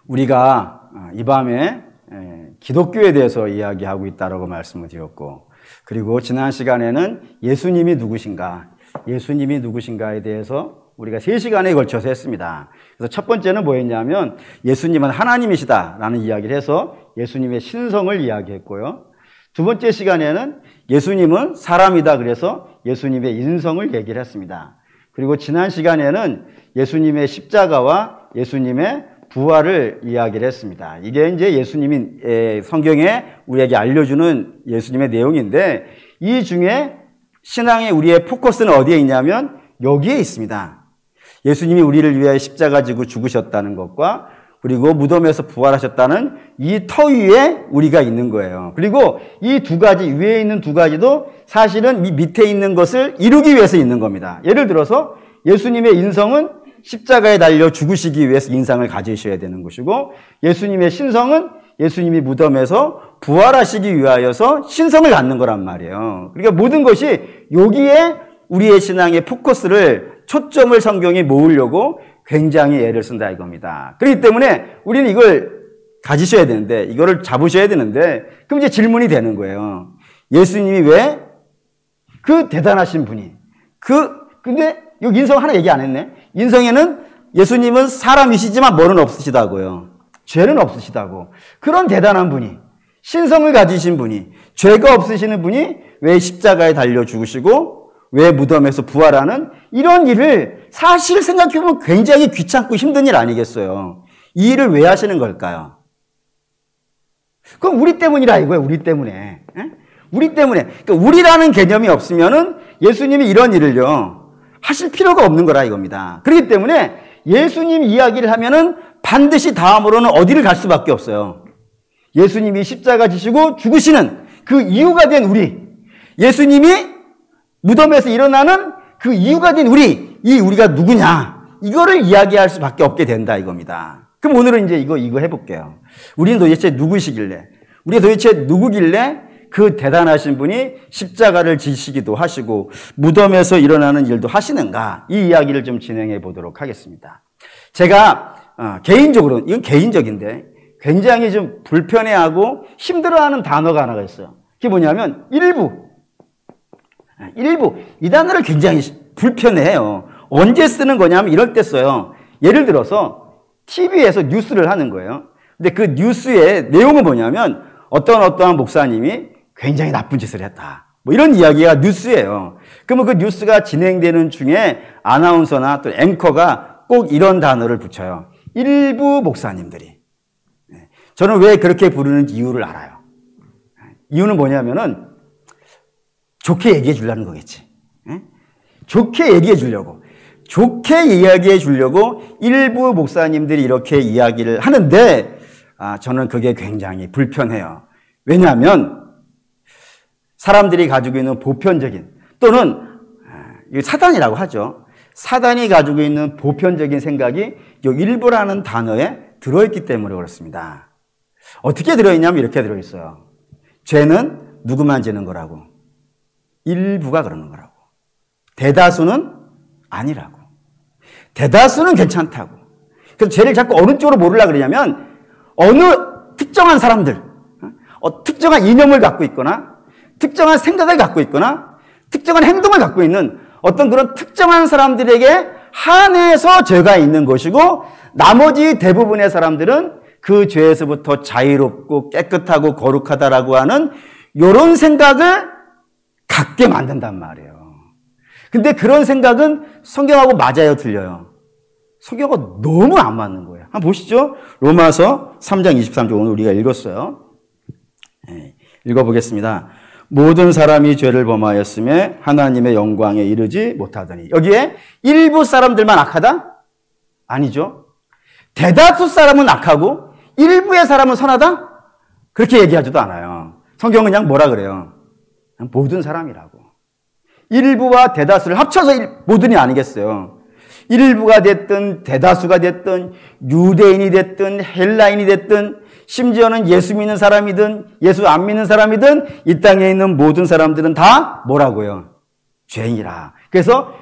우리가 이 밤에 기독교에 대해서 이야기하고 있다라고 말씀을 드렸고, 그리고 지난 시간에는 예수님이 누구신가에 대해서 우리가 3시간에 걸쳐서 했습니다. 그래서 첫 번째는 뭐였냐면 예수님은 하나님이시다라는 이야기를 해서 예수님의 신성을 이야기했고요. 두 번째 시간에는 예수님은 사람이다, 그래서 예수님의 인성을 얘기를 했습니다. 그리고 지난 시간에는 예수님의 십자가와 예수님의 부활을 이야기를 했습니다. 이게 이제 예수님이 성경에 우리에게 알려주는 예수님의 내용인데, 이 중에 신앙의 우리의 포커스는 어디에 있냐면 여기에 있습니다. 예수님이 우리를 위하여 십자가 지고 죽으셨다는 것과, 그리고 무덤에서 부활하셨다는 이 터 위에 우리가 있는 거예요. 그리고 이 두 가지, 위에 있는 두 가지도 사실은 밑에 있는 것을 이루기 위해서 있는 겁니다. 예를 들어서 예수님의 인성은 십자가에 달려 죽으시기 위해서 인상을 가지셔야 되는 것이고, 예수님의 신성은 예수님이 무덤에서 부활하시기 위하여서 신성을 갖는 거란 말이에요. 그러니까 모든 것이 여기에 우리의 신앙의 포커스를, 초점을 성경에 모으려고 굉장히 애를 쓴다 이겁니다. 그렇기 때문에 우리는 이걸 가지셔야 되는데, 이거를 잡으셔야 되는데, 그럼 이제 질문이 되는 거예요. 예수님이 왜 그 대단하신 분이, 근데 여기 인성 하나 얘기 안 했네. 인성에는 예수님은 사람이시지만 뭐는 없으시다고요. 죄는 없으시다고. 그런 대단한 분이, 신성을 가지신 분이, 죄가 없으시는 분이 왜 십자가에 달려 죽으시고 왜 무덤에서 부활하는 이런 일을 사실 생각해보면 굉장히 귀찮고 힘든 일 아니겠어요. 이 일을 왜 하시는 걸까요? 그럼 우리 때문이라 이거예요. 우리 때문에. 우리 때문에. 그러니까 우리라는 개념이 없으면은 예수님이 이런 일을요 하실 필요가 없는 거라 이겁니다. 그렇기 때문에 예수님 이야기를 하면은 반드시 다음으로는 어디를 갈 수밖에 없어요. 예수님이 십자가 지시고 죽으시는 그 이유가 된 우리, 예수님이 무덤에서 일어나는 그 이유가 된 우리가 누구냐, 이거를 이야기할 수밖에 없게 된다 이겁니다. 그럼 오늘은 이제 이거 해볼게요. 우리는 도대체 누구시길래, 우리가 도대체 누구길래 그 대단하신 분이 십자가를 지시기도 하시고 무덤에서 일어나는 일도 하시는가, 이 이야기를 좀 진행해 보도록 하겠습니다. 제가 개인적으로, 이건 개인적인데 굉장히 좀 불편해하고 힘들어하는 단어가 하나가 있어요. 그게 뭐냐면 일부. 이 단어를 굉장히 불편해해요. 언제 쓰는 거냐면 이럴 때 써요. 예를 들어서 TV에서 뉴스를 하는 거예요. 근데 그 뉴스의 내용은 뭐냐면 어떠한 목사님이 굉장히 나쁜 짓을 했다, 뭐 이런 이야기가 뉴스예요. 그러면 그 뉴스가 진행되는 중에 아나운서나 또 앵커가 꼭 이런 단어를 붙여요. 일부 목사님들이. 저는 왜 그렇게 부르는 이유를 알아요. 이유는 뭐냐면은 좋게 얘기해 주려는 거겠지. 좋게 얘기해 주려고. 좋게 이야기해 주려고 일부 목사님들이 이렇게 이야기를 하는데, 저는 그게 굉장히 불편해요. 왜냐하면 사람들이 가지고 있는 보편적인, 또는 사단이라고 하죠. 사단이 가지고 있는 보편적인 생각이 이 일부라는 단어에 들어있기 때문에 그렇습니다. 어떻게 들어있냐면 이렇게 들어있어요. 죄는 누구만 지는 거라고. 일부가 그러는 거라고. 대다수는 아니라고. 대다수는 괜찮다고. 그래서 죄를 자꾸 어느 쪽으로 모르려고 그러냐면 어느 특정한 사람들, 특정한 이념을 갖고 있거나 특정한 생각을 갖고 있거나 특정한 행동을 갖고 있는 어떤 그런 특정한 사람들에게 한해서 죄가 있는 것이고, 나머지 대부분의 사람들은 그 죄에서부터 자유롭고 깨끗하고 거룩하다라고 하는 이런 생각을 갖게 만든단 말이에요. 근데 그런 생각은 성경하고 맞아요, 틀려요? 성경하고 너무 안 맞는 거예요. 한번 보시죠. 로마서 3장 23절 오늘 우리가 읽었어요. 읽어보겠습니다. 모든 사람이 죄를 범하였음에 하나님의 영광에 이르지 못하더니. 여기에 일부 사람들만 악하다? 아니죠. 대다수 사람은 악하고 일부의 사람은 선하다? 그렇게 얘기하지도 않아요. 성경은 그냥 뭐라 그래요? 그냥 모든 사람이라고. 일부와 대다수를 합쳐서 모든이 아니겠어요. 일부가 됐든 대다수가 됐든 유대인이 됐든 헬라인이 됐든 심지어는 예수 믿는 사람이든 예수 안 믿는 사람이든 이 땅에 있는 모든 사람들은 다 뭐라고요? 죄인이라. 그래서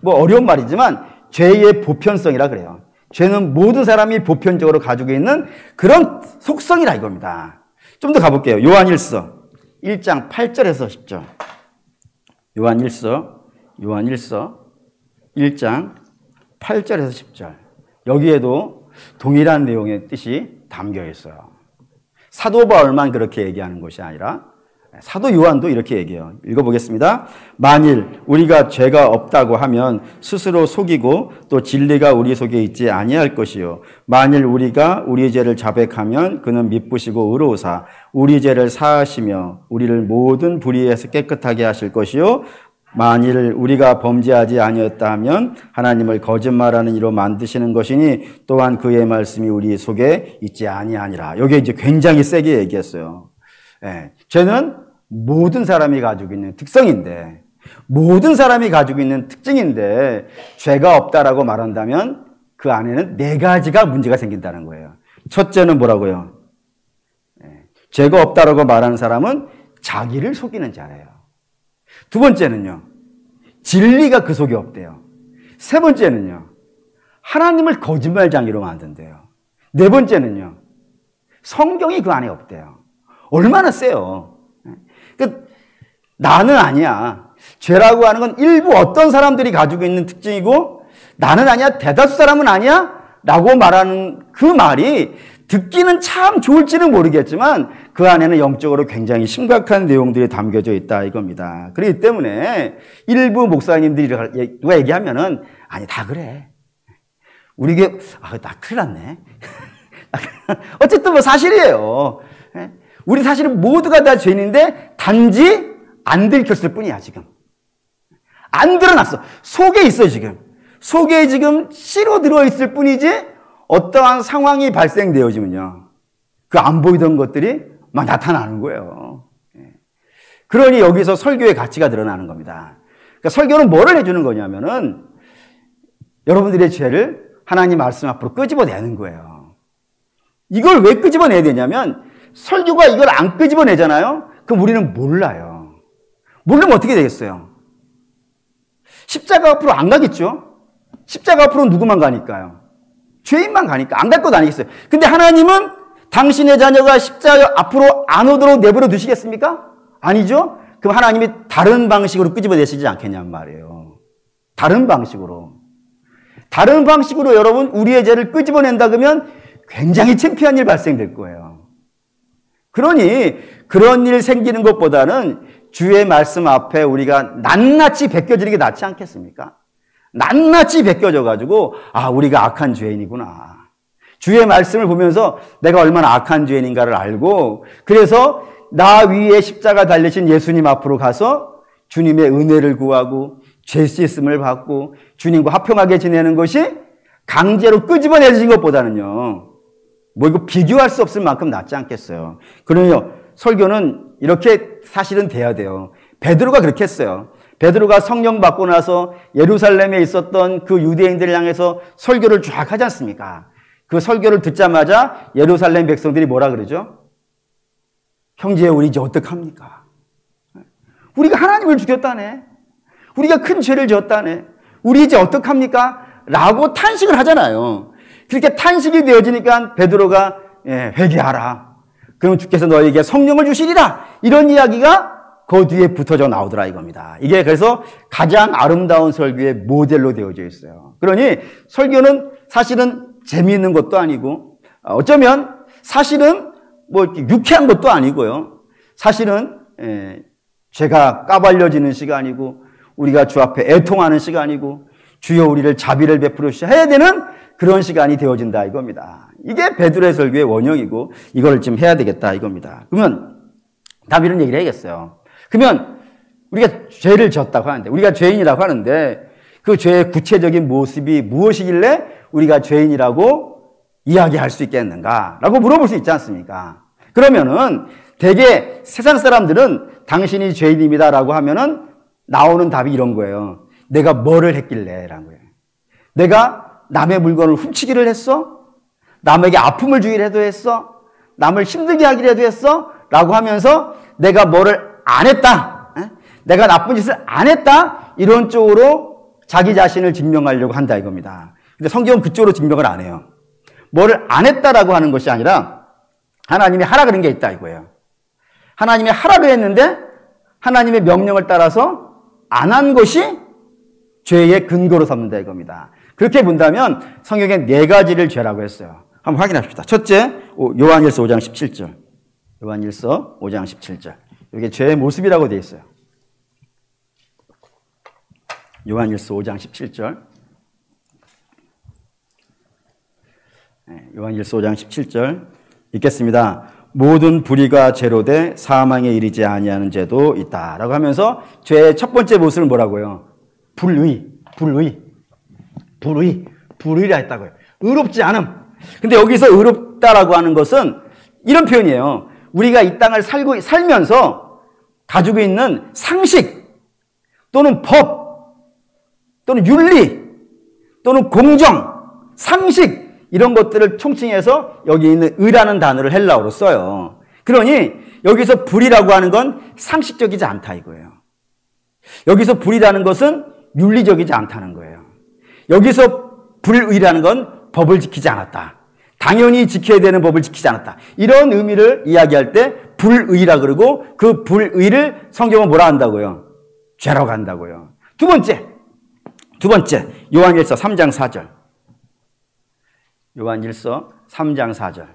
뭐 어려운 말이지만 죄의 보편성이라 그래요. 죄는 모든 사람이 보편적으로 가지고 있는 그런 속성이라 이겁니다. 좀 더 가볼게요. 요한일서 1장 8절에서 10절. 요한일서 1장 8절에서 10절. 여기에도 동일한 내용의 뜻이 담겨 있어요. 사도 바울만 그렇게 얘기하는 것이 아니라 사도 요한도 이렇게 얘기해요. 읽어보겠습니다. 만일 우리가 죄가 없다고 하면 스스로 속이고 또 진리가 우리 속에 있지 아니할 것이요. 만일 우리가 우리 죄를 자백하면 그는 미쁘시고 의로우사 우리 죄를 사하시며 우리를 모든 불의에서 깨끗하게 하실 것이요. 만일 우리가 범죄하지 아니었다 하면 하나님을 거짓말하는 이로 만드시는 것이니 또한 그의 말씀이 우리 속에 있지 아니하니라. 여기에 이제 굉장히 세게 얘기했어요. 예, 죄는 모든 사람이 가지고 있는 특성인데, 모든 사람이 가지고 있는 특징인데 죄가 없다라고 말한다면 그 안에는 4가지가 문제가 생긴다는 거예요. 첫째는 뭐라고요? 죄가 없다라고 말하는 사람은 자기를 속이는 자예요. 두 번째는요, 진리가 그 속에 없대요. 세 번째는요, 하나님을 거짓말장이로 만든대요. 네 번째는요, 성경이 그 안에 없대요. 얼마나 세요. 나는 아니야. 죄라고 하는 건 일부 어떤 사람들이 가지고 있는 특징이고 나는 아니야, 대다수 사람은 아니야 라고 말하는 그 말이 듣기는 참 좋을지는 모르겠지만 그 안에는 영적으로 굉장히 심각한 내용들이 담겨져 있다 이겁니다. 그렇기 때문에 일부 목사님들이 누가 얘기하면은 아니 다 그래. 우리 교회 나 큰일 났네. 어쨌든 뭐 사실이에요. 우리 사실은 모두가 다 죄인인데 단지 안 들켰을 뿐이야 지금. 안 드러났어. 속에 있어 지금. 속에 지금 씨로 들어있을 뿐이지 어떠한 상황이 발생되어지면요, 그 안 보이던 것들이 막 나타나는 거예요. 그러니 여기서 설교의 가치가 드러나는 겁니다. 그러니까 설교는 뭐를 해주는 거냐면은 여러분들의 죄를 하나님 말씀 앞으로 끄집어내는 거예요. 이걸 왜 끄집어내야 되냐면 설교가 이걸 안 끄집어내잖아요. 그럼 우리는 몰라요. 모르면 어떻게 되겠어요? 십자가 앞으로 안 가겠죠? 십자가 앞으로 누구만 가니까요? 죄인만 가니까 안 갈 것 아니겠어요? 근데 하나님은 당신의 자녀가 십자가 앞으로 안 오도록 내버려 두시겠습니까? 아니죠? 그럼 하나님이 다른 방식으로 끄집어내시지 않겠냔 말이에요. 다른 방식으로 여러분 우리의 죄를 끄집어낸다 그러면 굉장히 창피한 일 발생될 거예요. 그러니 그런 일 생기는 것보다는 주의 말씀 앞에 우리가 낱낱이 베껴지는 게 낫지 않겠습니까? 낱낱이 베껴져가지고 우리가 악한 죄인이구나. 주의 말씀을 보면서 내가 얼마나 악한 죄인인가를 알고 그래서 나 위에 십자가 달리신 예수님 앞으로 가서 주님의 은혜를 구하고 죄 씻음을 받고 주님과 화평하게 지내는 것이 강제로 끄집어내진 것보다는요, 뭐 이거 비교할 수 없을 만큼 낫지 않겠어요. 그러면요, 설교는 이렇게 사실은 돼야 돼요. 베드로가 그렇게 했어요. 베드로가 성령 받고 나서 예루살렘에 있었던 그 유대인들을 향해서 설교를 쫙 하지 않습니까? 그 설교를 듣자마자 예루살렘 백성들이 뭐라 그러죠? 형제, 우리 이제 어떡합니까? 우리가 하나님을 죽였다네. 우리가 큰 죄를 지었다네. 우리 이제 어떡합니까? 라고 탄식을 하잖아요. 그렇게 탄식이 되어지니까 베드로가 회개하라. 그럼 주께서 너에게 성령을 주시리라. 이런 이야기가 그 뒤에 붙어져 나오더라 이겁니다. 이게 그래서 가장 아름다운 설교의 모델로 되어져 있어요. 그러니 설교는 사실은 재미있는 것도 아니고 어쩌면 사실은 뭐 유쾌한 것도 아니고요. 사실은 죄가 까발려지는 시간이고 우리가 주 앞에 애통하는 시간이고 주여 우리를 자비를 베풀어 주셔야 해야 되는 그런 시간이 되어진다 이겁니다. 이게 베드로의 설교의 원형이고 이걸 지금 해야 되겠다 이겁니다. 그러면 다음 이런 얘기를 해야겠어요. 그러면 우리가 죄를 지었다고 하는데, 우리가 죄인이라고 하는데 그 죄의 구체적인 모습이 무엇이길래 우리가 죄인이라고 이야기할 수 있겠는가라고 물어볼 수 있지 않습니까? 그러면은 대개 세상 사람들은 당신이 죄인입니다라고 하면은 나오는 답이 이런 거예요. 내가 뭐를 했길래 라는 거예요. 내가 남의 물건을 훔치기를 했어? 남에게 아픔을 주기라도 했어? 남을 힘들게 하기라도 했어? 라고 하면서 내가 뭐를 안 했다. 내가 나쁜 짓을 안 했다. 이런 쪽으로 자기 자신을 증명하려고 한다 이겁니다. 근데 성경은 그쪽으로 증명을 안 해요. 뭐를 안 했다라고 하는 것이 아니라 하나님이 하라 그런 게 있다 이거예요. 하나님이 하라고 했는데 하나님의 명령을 따라서 안 한 것이 죄의 근거로 삼는다 이겁니다. 그렇게 본다면 성경에 네 가지를 죄라고 했어요. 한번 확인합시다. 첫째, 요한일서 5장 17절. 요한일서 5장 17절. 이게 죄의 모습이라고 되어 있어요. 요한일서 5장 17절. 요한일서 5장 17절 읽겠습니다. 모든 불의가 죄로 돼 사망에 이르지 아니하는 죄도 있다라고 하면서 죄의 첫 번째 모습을 뭐라고요? 불의라 했다고요. 의롭지 않음. 근데 여기서 의롭다라고 하는 것은 이런 표현이에요. 우리가 이 땅을 살면서 가지고 있는 상식 또는 법 또는 윤리 또는 공정, 상식 이런 것들을 총칭해서 여기 있는 의라는 단어를 헬라어로 써요. 그러니 여기서 불이라고 하는 건 상식적이지 않다 이거예요. 여기서 불이라는 것은 윤리적이지 않다는 거예요. 여기서 불의라는 건 법을 지키지 않았다. 당연히 지켜야 되는 법을 지키지 않았다. 이런 의미를 이야기할 때 불의라 그러고 그 불의를 성경은 뭐라 한다고요? 죄라고 한다고요. 두 번째 요한일서 3장 4절. 요한일서 3장 4절.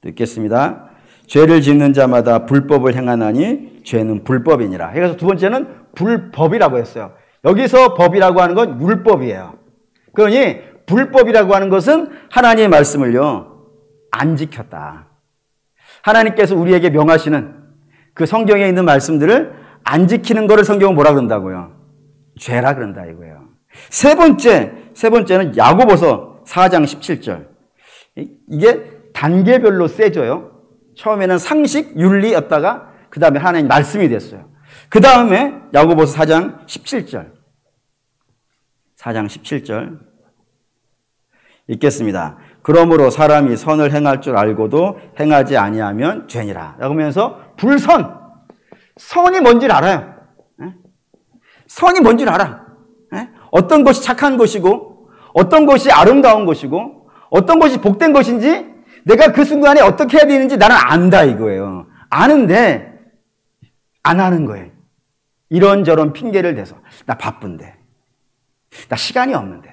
읽겠습니다. 죄를 짓는 자마다 불법을 행하나니 죄는 불법이니라. 그래서 두 번째는 불법이라고 했어요. 여기서 법이라고 하는 건 율법이에요. 그러니 불법이라고 하는 것은 하나님의 말씀을요, 안 지켰다. 하나님께서 우리에게 명하시는 그 성경에 있는 말씀들을 안 지키는 것을 성경은 뭐라 그런다고요? 죄라 그런다 이거예요. 세 번째는 야고보서 4장 17절. 이게 단계별로 세져요. 처음에는 상식, 윤리였다가 그 다음에 하나님 말씀이 됐어요. 그 다음에 야고보서 4장 17절. 4장 17절 읽겠습니다. 그러므로 사람이 선을 행할 줄 알고도 행하지 아니하면 죄니라. 라고 하면서 불선. 선이 뭔지를 알아요. 선이 뭔지를 알아. 어떤 것이 착한 것이고 어떤 것이 아름다운 것이고 어떤 것이 복된 것인지 내가 그 순간에 어떻게 해야 되는지 나는 안다 이거예요. 아는데 안 하는 거예요. 이런저런 핑계를 대서 나 바쁜데 나 시간이 없는데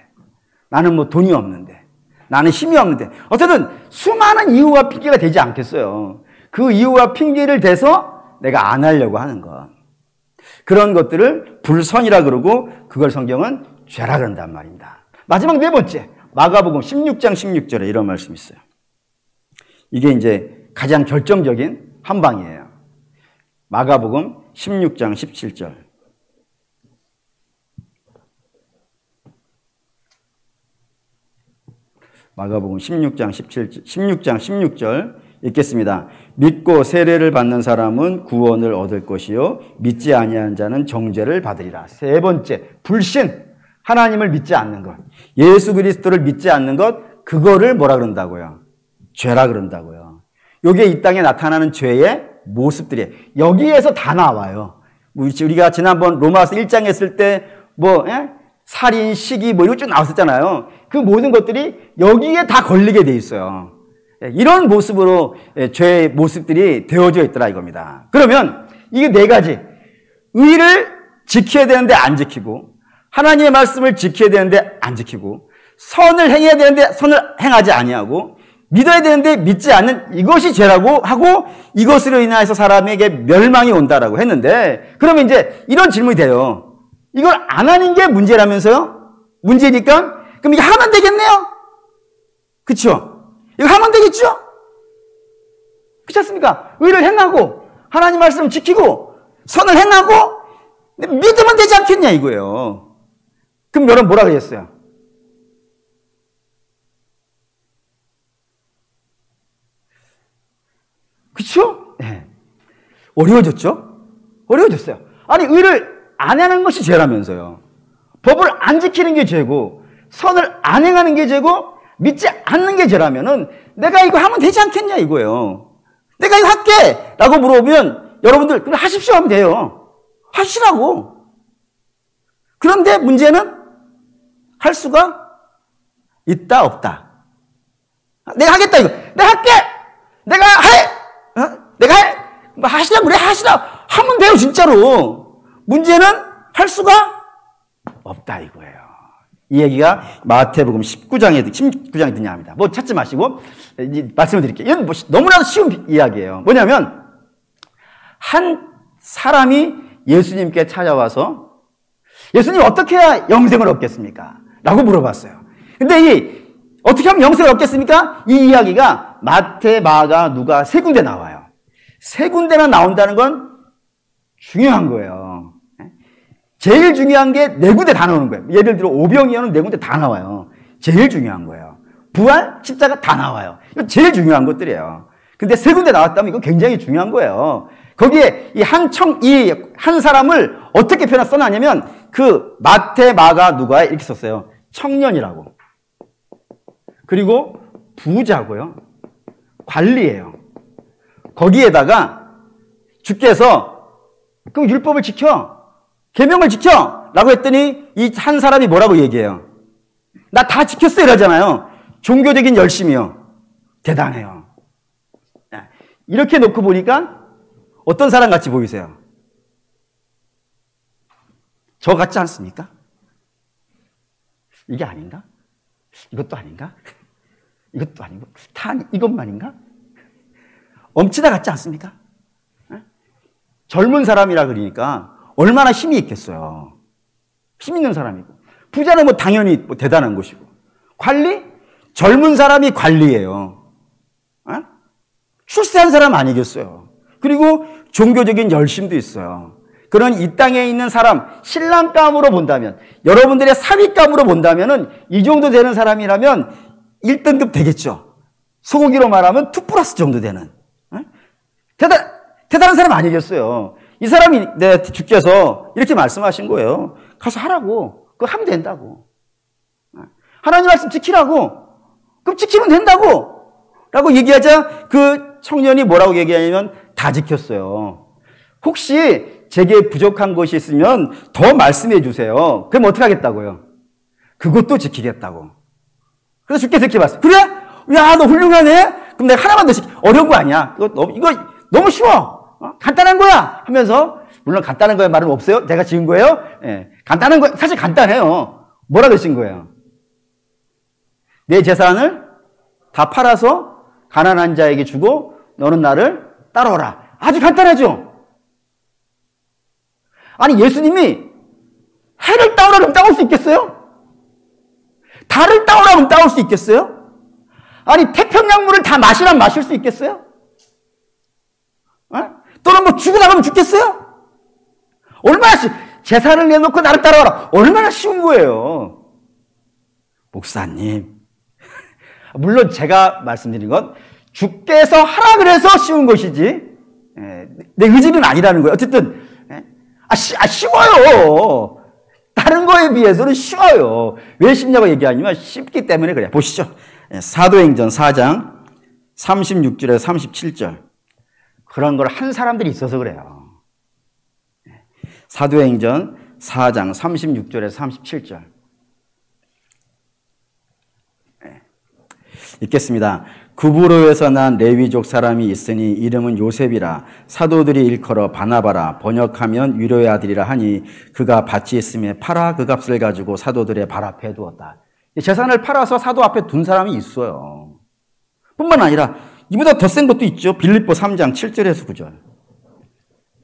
나는 뭐 돈이 없는데 나는 힘이 없는데 어쨌든 수많은 이유와 핑계가 되지 않겠어요. 그 이유와 핑계를 대서 내가 안 하려고 하는 것. 그런 것들을 불선이라 그러고 그걸 성경은 죄라 그런단 말입니다. 마지막 네 번째, 마가복음 16장 16절에 이런 말씀이 있어요. 이게 이제 가장 결정적인 한 방이에요. 마가복음 16장 17절. 마가복음 16장 16절 읽겠습니다. 믿고 세례를 받는 사람은 구원을 얻을 것이요 믿지 아니하는 자는 정죄를 받으리라. 세 번째, 불신. 하나님을 믿지 않는 것. 예수 그리스도를 믿지 않는 것. 그거를 뭐라 그런다고요? 죄라 그런다고요. 요게 이 땅에 나타나는 죄의 모습들이 여기에서 다 나와요. 우리가 지난번 로마서 1장 했을 때 살인, 시기 이거 쭉 나왔었잖아요. 그 모든 것들이 여기에 다 걸리게 돼 있어요. 이런 모습으로 죄의 모습들이 되어져 있더라 이겁니다. 그러면 이게 네 가지. 의를 지켜야 되는데 안 지키고 하나님의 말씀을 지켜야 되는데 안 지키고 선을 행해야 되는데 선을 행하지 아니하고 믿어야 되는데 믿지 않는 이것이 죄라고 하고 이것으로 인해서 사람에게 멸망이 온다라고 했는데 그러면 이제 이런 질문이 돼요. 이걸 안 하는 게 문제라면서요? 문제니까 그럼 이게 하면 되겠네요? 그렇죠? 이거 하면 되겠죠? 그렇지 않습니까? 의를 행하고 하나님 말씀을 지키고 선을 행하고 믿으면 되지 않겠냐 이거예요. 그럼 여러분 뭐라 그랬어요? 그렇죠? 네. 어려워졌죠? 어려워졌어요. 아니 의를 안 하는 것이 죄라면서요. 법을 안 지키는 게 죄고 선을 안 행하는 게 죄고 믿지 않는 게 죄라면은 내가 이거 하면 되지 않겠냐 이거예요. 내가 이거 할게! 라고 물어보면 여러분들 그럼 하십시오 하면 돼요. 하시라고. 그런데 문제는 할 수가 있다, 없다. 내가 하겠다, 이거. 내가 할게! 내가 해! 내가 해! 뭐 하시라, 그래, 하시라! 하면 돼요, 진짜로. 문제는 할 수가 없다, 이거예요. 이 얘기가 마태복음 19장에 등장합니다. 뭐 찾지 마시고, 말씀을 드릴게요. 이건 뭐 너무나도 쉬운 이야기예요. 뭐냐면, 한 사람이 예수님께 찾아와서, 예수님 어떻게 해야 영생을 얻겠습니까? 라고 물어봤어요. 근데 어떻게 하면 영생을 얻겠습니까? 이 이야기가 마태, 마가, 누가 세 군데 나와요. 세 군데나 나온다는 건 중요한 거예요. 제일 중요한 게 네 군데 다 나오는 거예요. 예를 들어 오병이어는 네 군데 다 나와요. 제일 중요한 거예요. 부활, 십자가 다 나와요. 이거 제일 중요한 것들이에요. 근데 세 군데 나왔다면 이거 굉장히 중요한 거예요. 거기에 이 한 사람을 어떻게 써놨냐면 그 마태, 마가, 누가에 이렇게 썼어요. 청년이라고. 그리고 부자고요. 관리예요. 거기에다가 주께서 그럼 율법을 지켜. 계명을 지켜! 라고 했더니 이 한 사람이 뭐라고 얘기해요? 나 다 지켰어 이러잖아요. 종교적인 열심이요. 대단해요. 이렇게 놓고 보니까 어떤 사람 같이 보이세요? 저 같지 않습니까? 이게 아닌가? 이것도 아닌가? 이것도 아니고 다 이것만인가? 엄치다 같지 않습니까? 젊은 사람이라 그러니까 얼마나 힘이 있겠어요. 힘 있는 사람이고. 부자는 뭐 당연히 뭐 대단한 것이고. 관리? 젊은 사람이 관리예요. 출세한 사람 아니겠어요. 그리고 종교적인 열심도 있어요. 그런 이 땅에 있는 사람, 신랑감으로 본다면, 여러분들의 사위감으로 본다면은 이 정도 되는 사람이라면 1등급 되겠죠. 소고기로 말하면 2+ 정도 되는. 대단한 사람 아니겠어요. 이 사람이 주께서 이렇게 말씀하신 거예요. 가서 하라고. 그거 하면 된다고. 하나님 말씀 지키라고. 그럼 지키면 된다고. 라고 얘기하자 그 청년이 뭐라고 얘기하냐면 다 지켰어요. 혹시 제게 부족한 것이 있으면 더 말씀해 주세요. 그럼 어떻게 하겠다고요? 그것도 지키겠다고. 그래서 주께서 이렇게 말씀. 그래? 야, 너 훌륭하네? 그럼 내가 하나만 더 어려운 거 아니야. 이거 너무 쉬워. 간단한 거야! 하면서, 물론 간단한 거에 말은 없어요? 제가 지은 거예요? 예. 간단한 거, 사실 간단해요. 뭐라고 하신 거예요? 내 재산을 다 팔아서 가난한 자에게 주고, 너는 나를 따라오라. 아주 간단하죠? 아니, 예수님이 해를 따오라면 따올 수 있겠어요? 달을 따오라면 따올 수 있겠어요? 아니, 태평양물을 다 마시라면 마실 수 있겠어요? 또는 뭐 죽고 나가면 죽겠어요? 얼마나 재산을 내놓고 나를 따라와라. 얼마나 쉬운 거예요. 목사님. 물론 제가 말씀드린 건 주께서 하라 그래서 쉬운 것이지 내 의지는 아니라는 거예요. 어쨌든 쉬워요. 다른 거에 비해서는 쉬워요. 왜 쉽냐고 얘기하냐면 쉽기 때문에 그래요. 보시죠. 사도행전 4장 36절에서 37절. 그런 걸 한 사람들이 있어서 그래요. 사도행전 4장 36절에서 37절. 읽겠습니다. 구브로에서 난 레위족 사람이 있으니 이름은 요셉이라. 사도들이 일컬어 바나바라. 번역하면 위로의 아들이라 하니 그가 밭이 있음에 팔아 그 값을 가지고 사도들의 발 앞에 두었다. 재산을 팔아서 사도 앞에 둔 사람이 있어요. 뿐만 아니라 이보다 더 센 것도 있죠. 빌립보 3장 7절에서 9절.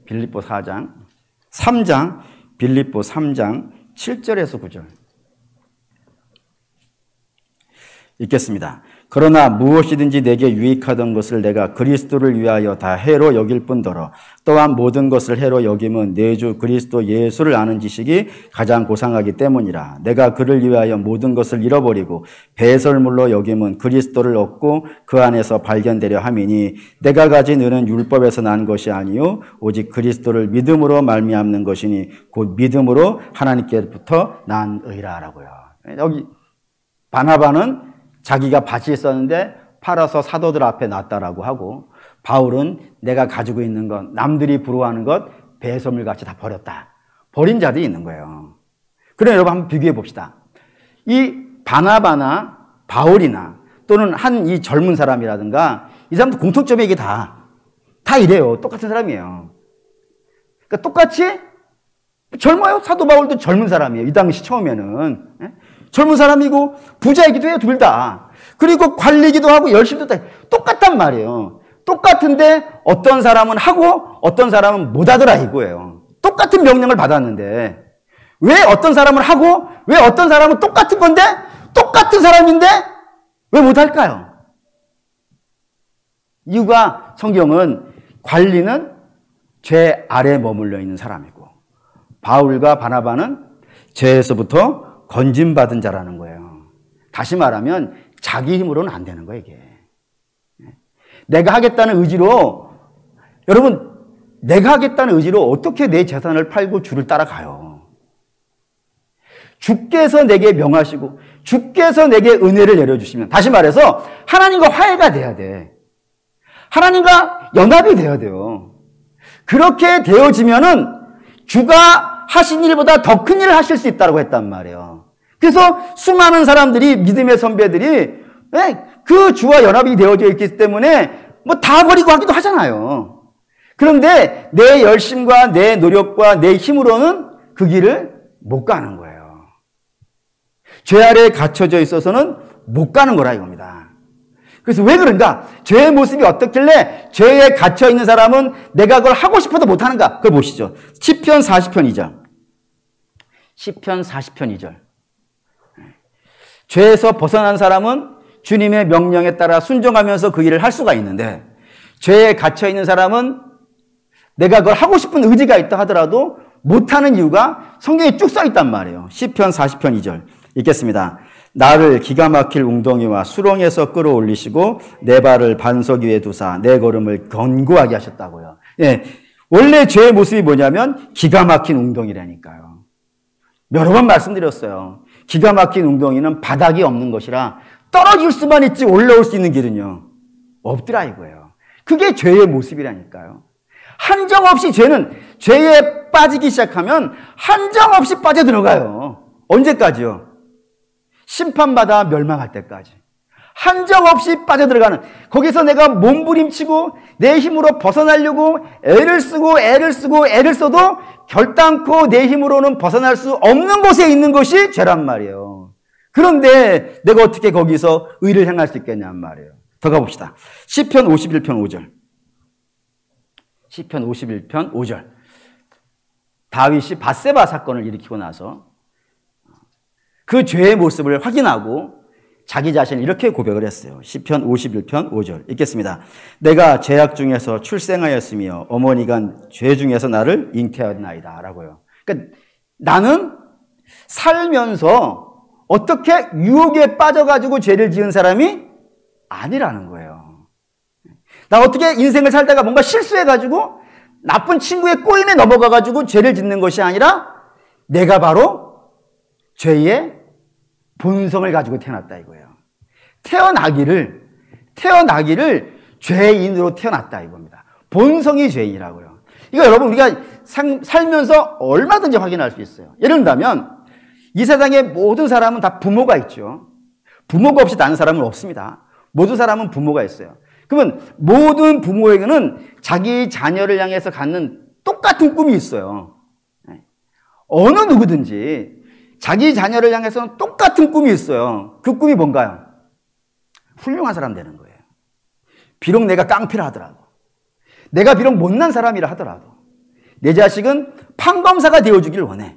빌립보 3장, 빌립보 3장 7절에서 9절. 읽겠습니다. 그러나 무엇이든지 내게 유익하던 것을 내가 그리스도를 위하여 다 해로 여길 뿐더러 또한 모든 것을 해로 여김은 내 주 그리스도 예수를 아는 지식이 가장 고상하기 때문이라. 내가 그를 위하여 모든 것을 잃어버리고 배설물로 여김은 그리스도를 얻고 그 안에서 발견되려 함이니 내가 가진 의는 율법에서 난 것이 아니요 오직 그리스도를 믿음으로 말미암는 것이니 곧 믿음으로 하나님께로부터 난 의라라고요. 여기 바나바는 자기가 밭이 있었는데 팔아서 사도들 앞에 놨다라고 하고, 바울은 내가 가지고 있는 것, 남들이 부러워하는 것, 배설물같이 다 버렸다. 버린 자들이 있는 거예요. 그럼 여러분 한번 비교해 봅시다. 이 바나바나 바울이나 또는 한 이 젊은 사람이라든가 이 사람도 공통점이 이게 다 이래요. 똑같은 사람이에요. 그러니까 똑같이 젊어요. 사도 바울도 젊은 사람이에요. 이 당시 처음에는. 젊은 사람이고 부자이기도 해요. 둘 다. 그리고 관리기도 하고 열심히도 다 똑같단 말이에요. 똑같은데 어떤 사람은 하고 어떤 사람은 못하더라 이거예요. 똑같은 명령을 받았는데 왜 어떤 사람은 하고 왜 어떤 사람은 똑같은 건데 똑같은 사람인데 왜 못할까요? 이유가 성경은 관리는 죄 아래 머물러 있는 사람이고 바울과 바나바는 죄에서부터 건짐받은 자라는 거예요. 다시 말하면 자기 힘으로는 안 되는 거예요, 이게. 내가 하겠다는 의지로, 여러분, 내가 하겠다는 의지로 어떻게 내 재산을 팔고 주를 따라가요? 주께서 내게 명하시고, 주께서 내게 은혜를 내려주시면, 다시 말해서, 하나님과 화해가 돼야 돼. 하나님과 연합이 돼야 돼요. 그렇게 되어지면은, 주가 하신 일보다 더 큰 일을 하실 수 있다고 했단 말이에요. 그래서 수많은 사람들이, 믿음의 선배들이, 그 주와 연합이 되어져 있기 때문에 뭐 다 버리고 하기도 하잖아요. 그런데 내 열심과 내 노력과 내 힘으로는 그 길을 못 가는 거예요. 죄 아래에 갇혀져 있어서는 못 가는 거라 이겁니다. 그래서 왜 그런가? 죄의 모습이 어떻길래 죄에 갇혀 있는 사람은 내가 그걸 하고 싶어도 못 하는가? 그걸 보시죠. 시편 40편 2절. 시편 40편 2절. 죄에서 벗어난 사람은 주님의 명령에 따라 순종하면서 그 일을 할 수가 있는데 죄에 갇혀 있는 사람은 내가 그걸 하고 싶은 의지가 있다 하더라도 못하는 이유가 성경에 쭉 써 있단 말이에요. 시편 40편 2절 읽겠습니다. 나를 기가 막힐 웅덩이와 수렁에서 끌어올리시고 내 발을 반석 위에 두사 내 걸음을 견고하게 하셨다고요. 예, 원래 죄의 모습이 뭐냐면 기가 막힌 웅덩이라니까요. 여러 번 말씀드렸어요. 기가 막힌 웅덩이는 바닥이 없는 것이라 떨어질 수만 있지 올라올 수 있는 길은요 없더라 이거예요. 그게 죄의 모습이라니까요. 한정없이 죄에 빠지기 시작하면 한정없이 빠져들어가요. 언제까지요? 심판받아 멸망할 때까지. 한정없이 빠져들어가는, 거기서 내가 몸부림치고 내 힘으로 벗어나려고 애를 써도 결단코 내 힘으로는 벗어날 수 없는 곳에 있는 것이 죄란 말이에요. 그런데 내가 어떻게 거기서 의를 행할 수 있겠냔 말이에요. 더 가봅시다. 시편 51편 5절. 시편 51편 5절. 다윗이 밧세바 사건을 일으키고 나서 그 죄의 모습을 확인하고 자기 자신을 이렇게 고백을 했어요. 시편 51편 5절 읽겠습니다. 내가 죄악 중에서 출생하였으며 어머니가 죄 중에서 나를 잉태하였나이다 라고요. 그러니까 나는 살면서 어떻게 유혹에 빠져가지고 죄를 지은 사람이 아니라는 거예요. 나 어떻게 인생을 살다가 뭔가 실수해가지고 나쁜 친구의 꼬임에 넘어가가지고 죄를 짓는 것이 아니라 내가 바로 죄의 본성을 가지고 태어났다 이거예요. 태어나기를 죄인으로 태어났다 이겁니다. 본성이 죄인이라고요. 이거 여러분 우리가 살면서 얼마든지 확인할 수 있어요. 예를 들면 이 세상에 모든 사람은 다 부모가 있죠. 부모가 없이 나는 사람은 없습니다. 모든 사람은 부모가 있어요. 그러면 모든 부모에게는 자기 자녀를 향해서 갖는 똑같은 꿈이 있어요. 어느 누구든지 자기 자녀를 향해서는 똑같은 꿈이 있어요. 그 꿈이 뭔가요? 훌륭한 사람 되는 거예요. 비록 내가 깡패라 하더라도, 내가 비록 못난 사람이라 하더라도 내 자식은 판검사가 되어주길 원해.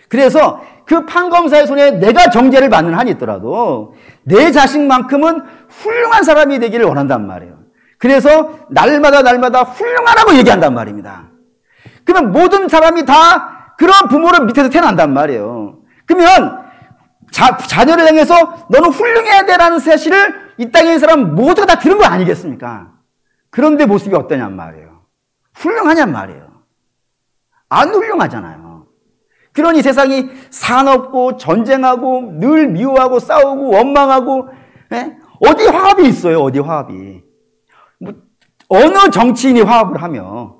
그래서 그 판검사의 손에 내가 정죄를 받는 한이 있더라도 내 자식만큼은 훌륭한 사람이 되기를 원한단 말이에요. 그래서 날마다 훌륭하라고 얘기한단 말입니다. 그러면 모든 사람이 다 그런 부모를 밑에서 태어난단 말이에요. 그러면 자녀를 향해서 너는 훌륭해야 돼라는 사실을 이 땅에 있는 사람 모두가 다 들은 거 아니겠습니까? 그런데 모습이 어떠냔 말이에요. 훌륭하냔 말이에요. 안 훌륭하잖아요. 그러니 세상이 사납고 전쟁하고 늘 미워하고 싸우고 원망하고, 어디 화합이 있어요? 어디 화합이. 뭐 어느 정치인이 화합을 하며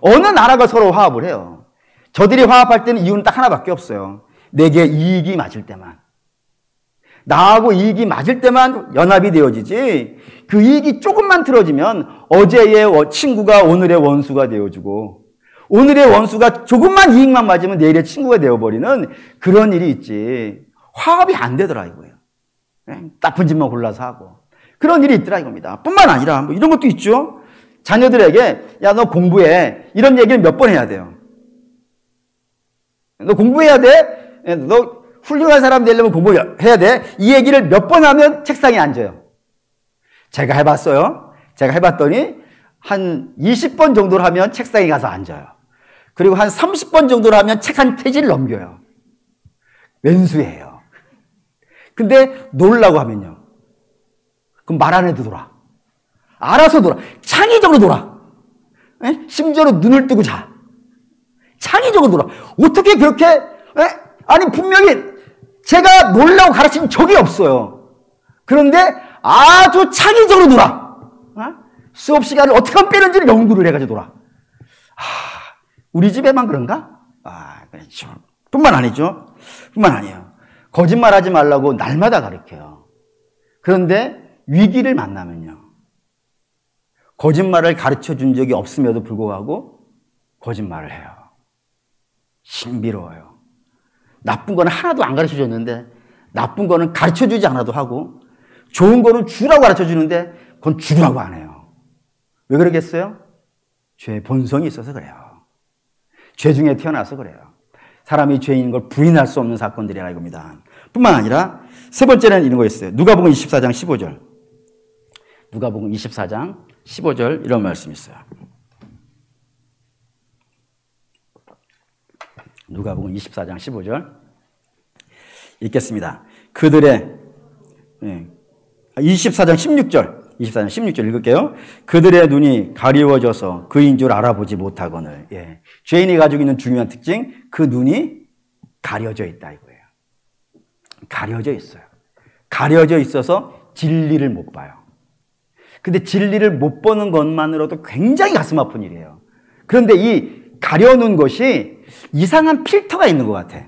어느 나라가 서로 화합을 해요. 저들이 화합할 때는 이유는 딱 하나밖에 없어요. 내게 이익이 맞을 때만. 나하고 이익이 맞을 때만 연합이 되어지지, 그 이익이 조금만 틀어지면 어제의 친구가 오늘의 원수가 되어주고, 오늘의 원수가 조금만 이익만 맞으면 내일의 친구가 되어버리는 그런 일이 있지. 화합이 안 되더라 이거예요. 나쁜 짓만 골라서 하고. 그런 일이 있더라 이겁니다. 뿐만 아니라 뭐 이런 것도 있죠. 자녀들에게 야, 너 공부해. 이런 얘기를 몇 번 해야 돼요. 너 공부해야 돼. 너 훌륭한 사람 되려면 공부해야 돼. 이 얘기를 몇 번 하면 책상에 앉아요. 제가 해봤어요. 제가 해봤더니 한 20번 정도를 하면 책상에 가서 앉아요. 그리고 한 30번 정도를 하면 책 한 페이지를 넘겨요. 왼수예요. 근데 놀라고 하면요. 그럼 말 안 해도 놀아. 알아서 놀아. 창의적으로 놀아. 심지어는 눈을 뜨고 자. 창의적으로 놀아. 어떻게 그렇게, 아니, 분명히 제가 놀라고 가르친 적이 없어요. 그런데 아주 창의적으로 놀아. 수업 시간을 어떻게 하면 빼는지를 연구를 해가지고 놀아. 우리 집에만 그런가? 그렇죠. 뿐만 아니죠. 뿐만 아니에요. 거짓말 하지 말라고 날마다 가르쳐요. 그런데 위기를 만나면요. 거짓말을 가르쳐 준 적이 없음에도 불구하고 거짓말을 해요. 신비로워요. 나쁜 거는 하나도 안 가르쳐 줬는데 나쁜 거는 가르쳐 주지 않아도 하고 좋은 거는 주라고 가르쳐 주는데 그건 주라고 안 해요. 왜 그러겠어요? 죄의 본성이 있어서 그래요. 죄 중에 태어나서 그래요. 사람이 죄인인 걸 부인할 수 없는 사건들이라 이겁니다. 뿐만 아니라 세 번째는 이런 거였어요. 누가복음 24장 15절. 누가복음 24장 15절 이런 말씀이 있어요. 누가복음 24장 15절 읽겠습니다. 그들의 24장 16절 24장 16절 읽을게요. 그들의 눈이 가리워져서 그인 줄 알아보지 못하거늘. 죄인이 가지고 있는 중요한 특징, 그 눈이 가려져 있다 이거예요. 가려져 있어요. 가려져 있어서 진리를 못 봐요. 근데 진리를 못 보는 것만으로도 굉장히 가슴 아픈 일이에요. 그런데 이 가려놓은 것이 이상한 필터가 있는 것 같아.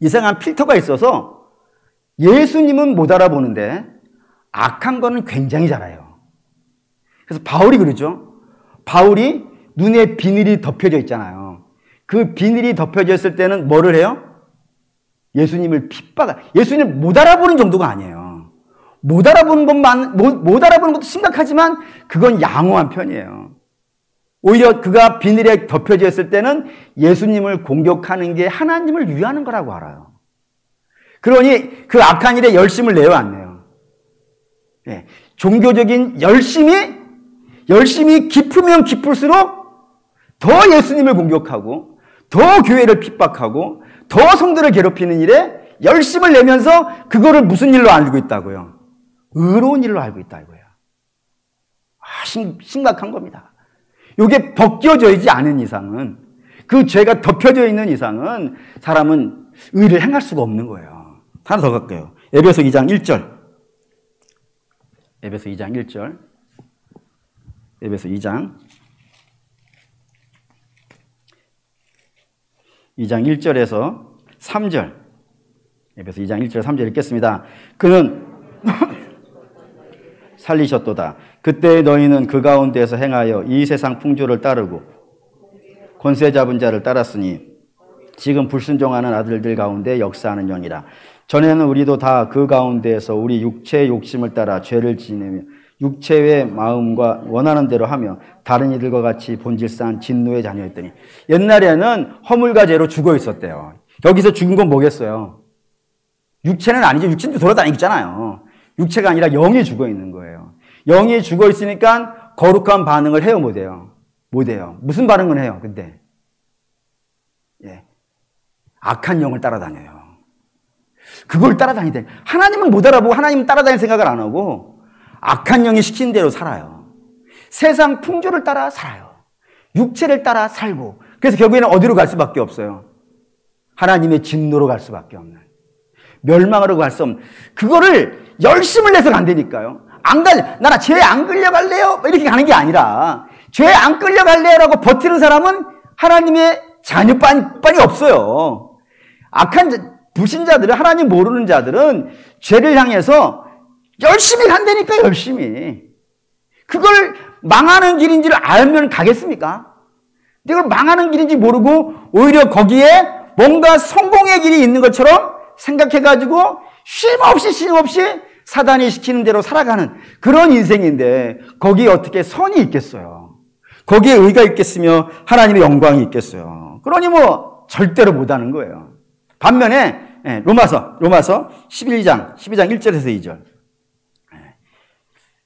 이상한 필터가 있어서 예수님은 못 알아보는데 악한 거는 굉장히 잘 알아요. 그래서 바울이 그러죠. 바울이 눈에 비늘이 덮여져 있잖아요. 그 비늘이 덮여져 있을 때는 뭐를 해요? 예수님을 예수님을 못 알아보는 정도가 아니에요. 못 알아보는 것도 심각하지만 그건 양호한 편이에요. 오히려 그가 비늘에 덮여져 있을 때는 예수님을 공격하는 게 하나님을 위하는 거라고 알아요. 그러니 그 악한 일에 열심을 내요, 안 내요? 종교적인 열심이 깊으면 깊을수록 더 예수님을 공격하고 더 교회를 핍박하고 더 성도를 괴롭히는 일에 열심을 내면서 그거를 무슨 일로 알고 있다고요? 의로운 일로 알고 있다 이거예요. 심각한 겁니다. 이게 벗겨져 있지 않은 이상은, 그 죄가 덮여져 있는 이상은 사람은 의를 행할 수가 없는 거예요. 하나 더 갈게요. 에베소 2장 1절. 에베소 2장 1절. 에베소 2장 1절에서 3절. 에베소 2장 1절 3절 읽겠습니다. 그는 살리셨도다. 그때 너희는 그 가운데에서 행하여 이 세상 풍조를 따르고 권세 잡은 자를 따랐으니 지금 불순종하는 아들들 가운데 역사하는 영이라. 전에는 우리도 다 그 가운데에서 우리 육체의 욕심을 따라 죄를 지내며 육체의 마음과 원하는 대로 하며 다른 이들과 같이 본질상 진노의 자녀였더니. 옛날에는 허물과 죄로 죽어 있었대요. 여기서 죽은 건 뭐겠어요? 육체는 아니죠. 육체도 돌아다니잖아요. 육체가 아니라 영이 죽어 있는 거예요. 영이 죽어 있으니까 거룩한 반응을 해요, 못 해요? 못 해요. 무슨 반응을 해요, 근데? 악한 영을 따라다녀요. 그걸 따라다니대. 하나님은 못 알아보고 하나님은 따라다닐 생각을 안 하고 악한 영이 시키는 대로 살아요. 세상 풍조를 따라 살아요. 육체를 따라 살고. 그래서 결국에는 어디로 갈 수밖에 없어요? 하나님의 진노로 갈 수밖에 없는. 멸망으로 갈 수 없는. 그거를 열심을 내서는 안 되니까요. 나라 죄에 안 끌려갈래요? 이렇게 가는 게 아니라 죄에 안 끌려갈래요라고 버티는 사람은 하나님의 자녀뿐이 없어요. 불신자들은, 하나님 모르는 자들은 죄를 향해서 열심히 간다니까, 열심히. 그걸 망하는 길인 줄 알면 가겠습니까? 근데 그걸 망하는 길인지 모르고 오히려 거기에 뭔가 성공의 길이 있는 것처럼 생각해가지고 쉼없이 사단이 시키는 대로 살아가는 그런 인생인데 거기에 어떻게 선이 있겠어요? 거기에 의가 있겠으며 하나님의 영광이 있겠어요? 그러니 뭐 절대로 못하는 거예요. 반면에 로마서 12장 1절에서 2절,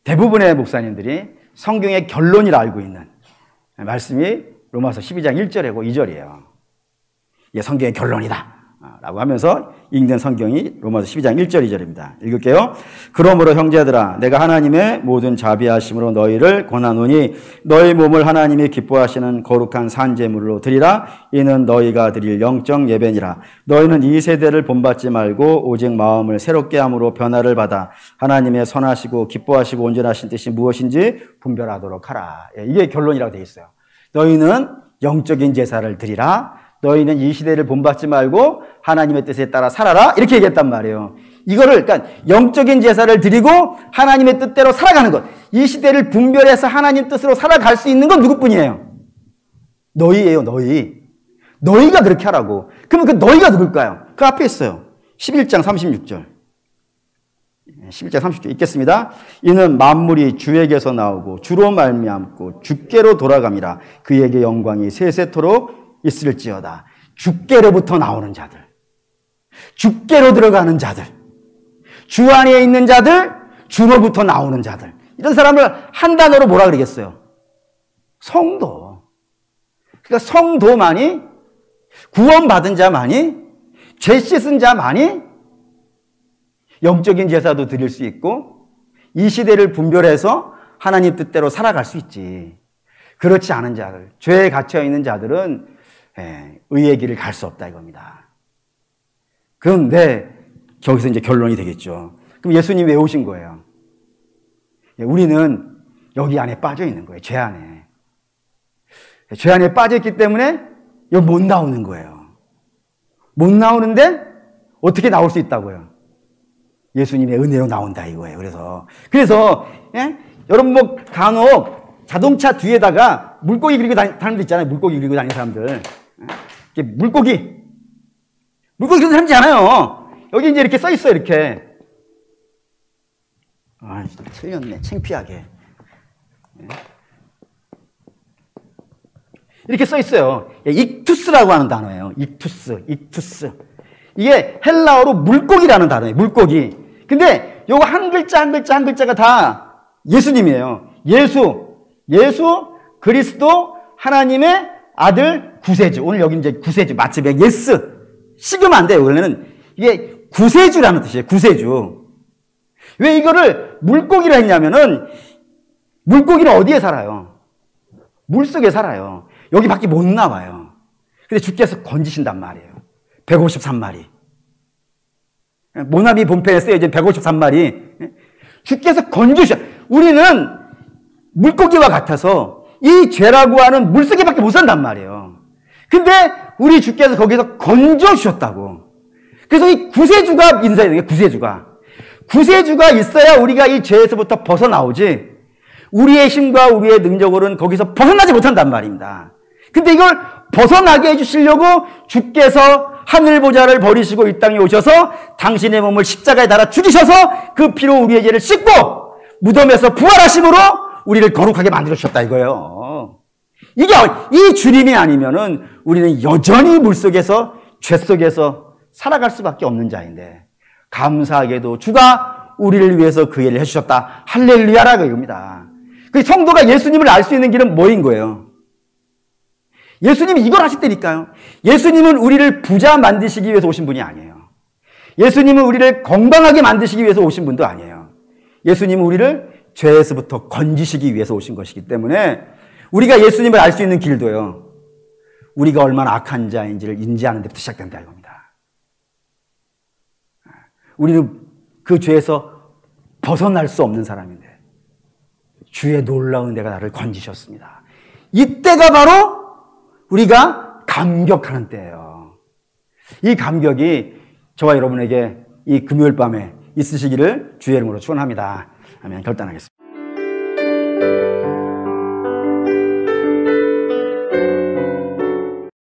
대부분의 목사님들이 성경의 결론이라 알고 있는 말씀이 로마서 12장 1절이고 2절이에요. 이게 성경의 결론이다 라고 하면서 읽는 성경이 로마서 12장 1절 2절입니다. 읽을게요. 그러므로 형제들아, 내가 하나님의 모든 자비하심으로 너희를 권하노니 너희 몸을 하나님이 기뻐하시는 거룩한 산제물로 드리라. 이는 너희가 드릴 영적 예배니라. 너희는 이 세대를 본받지 말고 오직 마음을 새롭게 함으로 변화를 받아 하나님의 선하시고 기뻐하시고 온전하신 뜻이 무엇인지 분별하도록 하라. 이게 결론이라고 되어 있어요. 너희는 영적인 제사를 드리라. 너희는 이 시대를 본받지 말고 하나님의 뜻에 따라 살아라. 이렇게 얘기했단 말이에요. 이거를, 그러니까 영적인 제사를 드리고 하나님의 뜻대로 살아가는 것. 이 시대를 분별해서 하나님 뜻으로 살아갈 수 있는 건 누구뿐이에요? 너희예요, 너희. 너희가 그렇게 하라고. 그러면 그 너희가 누굴까요? 그 앞에 있어요. 11장 36절. 11장 30절 읽겠습니다. 이는 만물이 주에게서 나오고 주로 말미암고 주께로 돌아감이라. 그에게 영광이 세세토록 있을지어다. 주께로부터 나오는 자들, 주께로 들어가는 자들, 주 안에 있는 자들, 주로부터 나오는 자들, 이런 사람을 한 단어로 뭐라 그러겠어요? 성도. 그러니까 성도만이, 구원받은 자만이, 죄 씻은 자만이 영적인 제사도 드릴 수 있고 이 시대를 분별해서 하나님 뜻대로 살아갈 수 있지. 그렇지 않은 자들, 죄에 갇혀 있는 자들은 의의 길을 갈 수 없다 이겁니다. 그런데 여기서 이제 결론이 되겠죠. 그럼 예수님이 왜 오신 거예요? 우리는 여기 안에 빠져 있는 거예요. 죄 안에. 죄 안에 빠져 있기 때문에 여기 못 나오는 거예요. 못 나오는데 어떻게 나올 수 있다고요? 예수님의 은혜로 나온다 이거예요. 그래서 여러분 뭐 간혹 자동차 뒤에다가 물고기 그리고 다니는 사람들 있잖아요. 물고기 그리고 다니는 사람들. 물고기 그런 사람이지 않아요. 여기 이제 이렇게 써 있어요. 이렇게. 아, 틀렸네. 창피하게. 이렇게 써 있어요. 익투스라고 하는 단어예요. 익투스. 이게 헬라어로 물고기라는 단어예요. 물고기. 근데 요거 한 글자 한 글자가 다 예수님이에요. 예수, 그리스도, 하나님의 아들, 구세주. 오늘 여기 이제 구세주, 마침에 예스. 식으면 안 돼요. 원래는 이게 구세주라는 뜻이에요. 구세주. 왜 이거를 물고기라 했냐면은, 물고기는 어디에 살아요? 물 속에 살아요. 여기 밖에 못 나와요. 근데 주께서 건지신단 말이에요. 153마리. 모나미 본편에 쓰여진 153마리. 주께서 건져주셔. 우리는 물고기와 같아서 이 죄라고 하는 물속에밖에 못 산단 말이에요. 근데 우리 주께서 거기서 건져주셨다고. 그래서 이 구세주가 있어야 돼요. 구세주가 있어야 우리가 이 죄에서부터 벗어나오지, 우리의 힘과 우리의 능력으로는 거기서 벗어나지 못한단 말입니다. 근데 이걸 벗어나게 해주시려고 주께서 하늘보좌를 버리시고 이 땅에 오셔서 당신의 몸을 십자가에 달아 죽이셔서 그 피로 우리의 죄를 씻고 무덤에서 부활하심으로 우리를 거룩하게 만들어주셨다 이거예요. 이게 이 주님이 아니면은 우리는 여전히 물속에서, 죄 속에서 살아갈 수밖에 없는 자인데, 감사하게도 주가 우리를 위해서 그 일을 해주셨다. 할렐루야라고 이겁니다. 그 성도가 예수님을 알 수 있는 길은 뭐인 거예요? 예수님이 이걸 하셨다니까요. 예수님은 우리를 부자 만드시기 위해서 오신 분이 아니에요. 예수님은 우리를 건강하게 만드시기 위해서 오신 분도 아니에요. 예수님은 우리를 죄에서부터 건지시기 위해서 오신 것이기 때문에 우리가 예수님을 알 수 있는 길도요, 우리가 얼마나 악한 자인지를 인지하는 데부터 시작된다 이겁니다. 우리는 그 죄에서 벗어날 수 없는 사람인데 주의 놀라운 은혜가 나를 건지셨습니다. 이때가 바로 우리가 감격하는 때예요. 이 감격이 저와 여러분에게 이 금요일 밤에 있으시기를 주의 이름으로 축원합니다. 아멘. 결단하겠습니다.